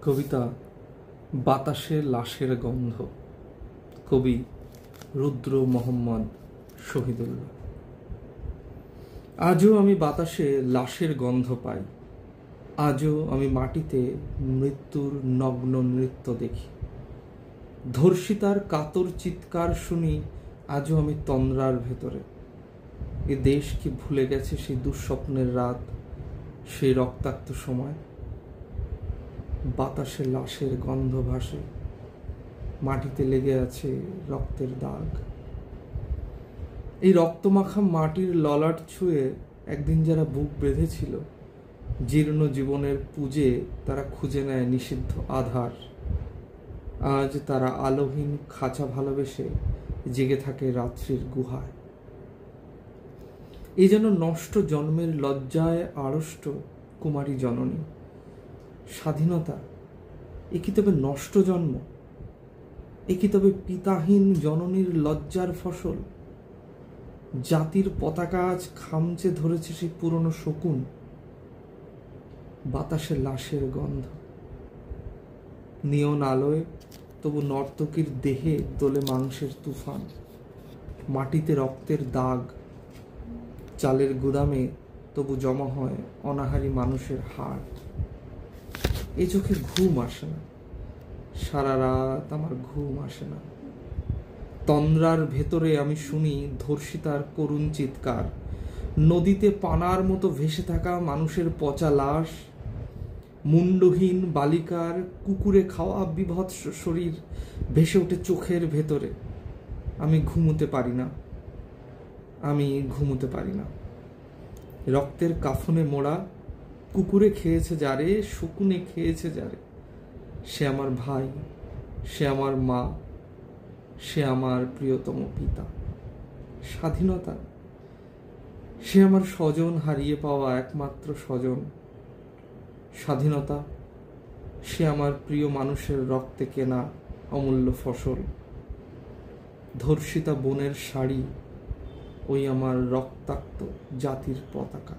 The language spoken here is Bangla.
কবিতা বাতাসে লাশের গন্ধ, কবি রুদ্র মোহাম্মদ শহীদুল্লাহ। আজও আমি বাতাসে লাশের গন্ধ পাই, আজও আমি মাটিতে মৃত্যুর নগ্ন নৃত্য দেখি। ধর্ষিতার কাতর চিৎকার শুনি আজও আমি তন্দ্রার ভেতরে। এ দেশ কি ভুলে গেছে সেই দুঃস্বপ্নের রাত, সেই রক্তাক্ত সময়? বাতাসে লাশের গন্ধ ভাসে, মাটিতে লেগে আছে রক্তের দাগ। এই রক্তমাখা মাটির ললাট ছুঁয়ে একদিন যারা বুক বেঁধেছিল, জীর্ণ জীবনের পুজে তারা খুঁজে নেয় নিষিদ্ধ আধার। আজ তারা আলোহীন খাঁচা ভালোবেসে জেগে থাকে রাত্রির গুহায়। এই যেন নষ্ট জন্মের লজ্জায় আড়ষ্ট কুমারী জননী। স্বাধীনতা এ কি তবে নষ্ট জন্ম? এ কি তবে পিতাহীন জননীর লজ্জার ফসল? জাতির পতাকা আজ খামচে ধরেছে সেই পুরনো শকুন। বাতাসে লাশের গন্ধ, নিয়ন আলোয় তবু নর্তকীর দেহে দোলে মাংসের তুফান। মাটিতে রক্তের দাগ, চালের গুদামে তবু জমা হয় অনাহারী মানুষের হাড়। এই চোখে ঘুম আসে না, সারা রাত আমার ঘুম আসে না। তন্দ্রার ভেতরে আমি শুনি ধর্ষিতার করুণ চিৎকার। নদীতে পানার মতো ভেসে থাকা মানুষের পচা লাশ, মুন্ডহীন বালিকার কুকুরে খাওয়া বিভৎস শরীর ভেসে ওঠে চোখের ভেতরে। আমি ঘুমোতে পারি না, আমি ঘুমোতে পারি না। রক্তের কাফনে মোড়া, কুকুরে খেয়েছে যারে, শকুনে খেয়েছে যারে। সে আমার ভাই, সে আমার মা, সে আমার প্রিয়তম পিতা। স্বাধীনতা সে আমার স্বজন হারিয়ে পাওয়া একমাত্র স্বজন। স্বাধীনতা সে আমার প্রিয় মানুষের রক্তে কেনা অমূল্য ফসল। ধর্ষিতা বোনের শাড়ি, ওই আমার রক্তাক্ত জাতির পতাকা।